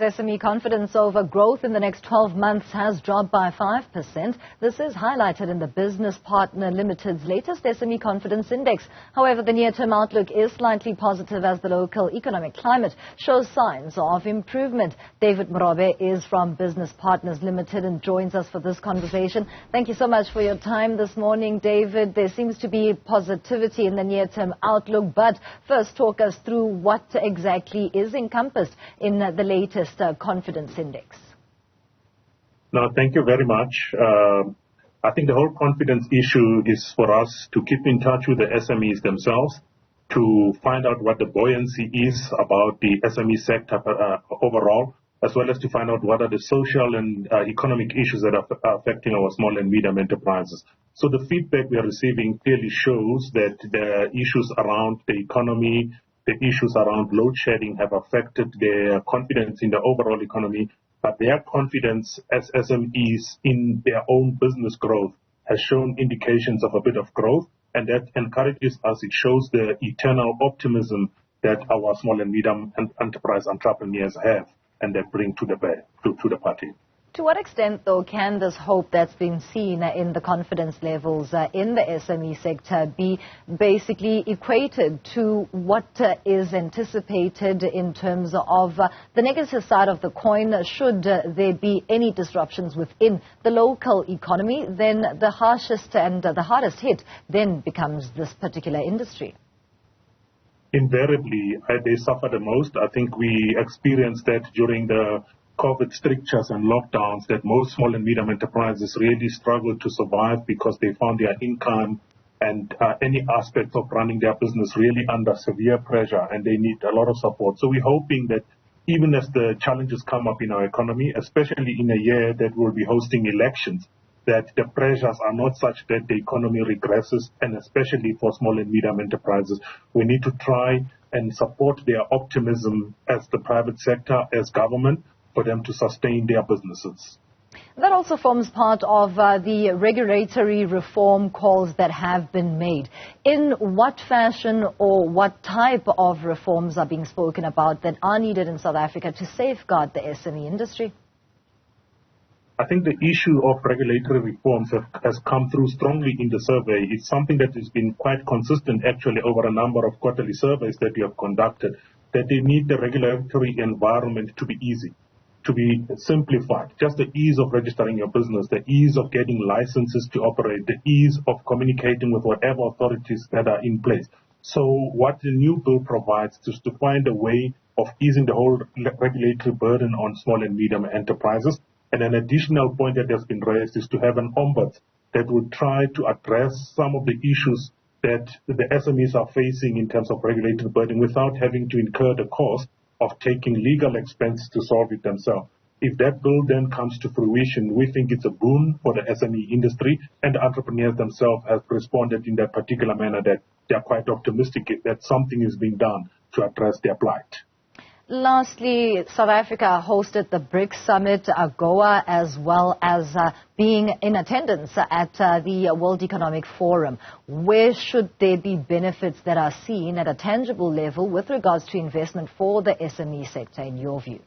SME confidence over growth in the next 12 months has dropped by 5%. This is highlighted in the Business Partner Limited's latest SME Confidence Index. However, the near-term outlook is slightly positive as the local economic climate shows signs of improvement. David Morobe is from Business Partners Limited and joins us for this conversation. Thank you so much for your time this morning, David. There seems to be positivity in the near-term outlook, but first talk us through what exactly is encompassed in the latest confidence index. No, thank you very much. I think the whole confidence issue is for us to keep in touch with the SMEs themselves, to find out what the buoyancy is about the SME sector overall, as well as to find out what are the social and economic issues that are affecting our small and medium enterprises. So the feedback we are receiving clearly shows that the issues around the economy, the issues around load shedding have affected their confidence in the overall economy, but their confidence as SMEs in their own business growth has shown indications of a bit of growth, and that encourages us. It shows the eternal optimism that our small and medium enterprise entrepreneurs have and that bring to the party. To what extent, though, can this hope that's been seen in the confidence levels in the SME sector be basically equated to what is anticipated in terms of the negative side of the coin? Should there be any disruptions within the local economy, then the harshest and the hardest hit then becomes this particular industry. Invariably, they suffer the most. I think we experienced that during the COVID strictures and lockdowns, that most small and medium enterprises really struggled to survive because they found their income and any aspects of running their business really under severe pressure, and they need a lot of support. So we're hoping that even as the challenges come up in our economy, especially in a year that we'll be hosting elections, that the pressures are not such that the economy regresses, and especially for small and medium enterprises, we need to try and support their optimism as the private sector, as government, for them to sustain their businesses. That also forms part of the regulatory reform calls that have been made. In what fashion or what type of reforms are being spoken about that are needed in South Africa to safeguard the SME industry? I think the issue of regulatory reforms has come through strongly in the survey. It's something that has been quite consistent actually over a number of quarterly surveys that we have conducted, that they need the regulatory environment to be easy, to be simplified. Just the ease of registering your business, the ease of getting licenses to operate, the ease of communicating with whatever authorities that are in place. So what the new bill provides is to find a way of easing the whole regulatory burden on small and medium enterprises. And an additional point that has been raised is to have an ombuds that would try to address some of the issues that the SMEs are facing in terms of regulatory burden without having to incur the cost of taking legal expense to solve it themselves. If that bill then comes to fruition, we think it's a boon for the SME industry, and the entrepreneurs themselves have responded in that particular manner that they are quite optimistic that something is being done to address their plight. Lastly, South Africa hosted the BRICS Summit, AGOA, as well as being in attendance at the World Economic Forum. Where should there be benefits that are seen at a tangible level with regards to investment for the SME sector, in your view?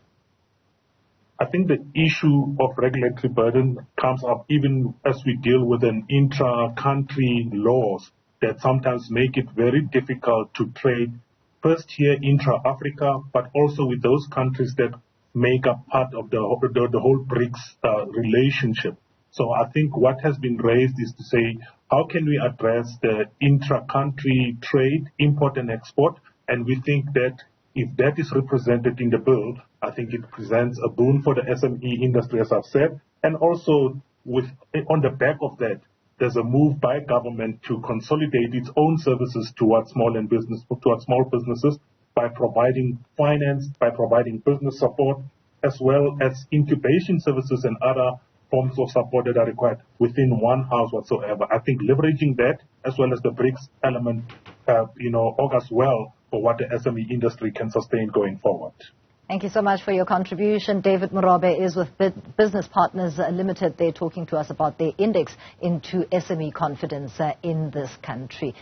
I think the issue of regulatory burden comes up even as we deal with an intra-country laws that sometimes make it very difficult to trade first here intra-Africa, but also with those countries that make up part of the whole BRICS relationship. So I think what has been raised is to say, how can we address the intra-country trade, import and export? And we think that if that is represented in the bill, I think it presents a boon for the SME industry, as I've said. And also, on the back of that, there's a move by government to consolidate its own services towards small businesses by providing finance, by providing business support, as well as incubation services and other forms of support that are required within one house whatsoever. I think leveraging that as well as the BRICS element, augurs well for what the SME industry can sustain going forward. Thank you so much for your contribution. David Morobe is with Business Partners Limited. They're talking to us about their index into SME confidence in this country.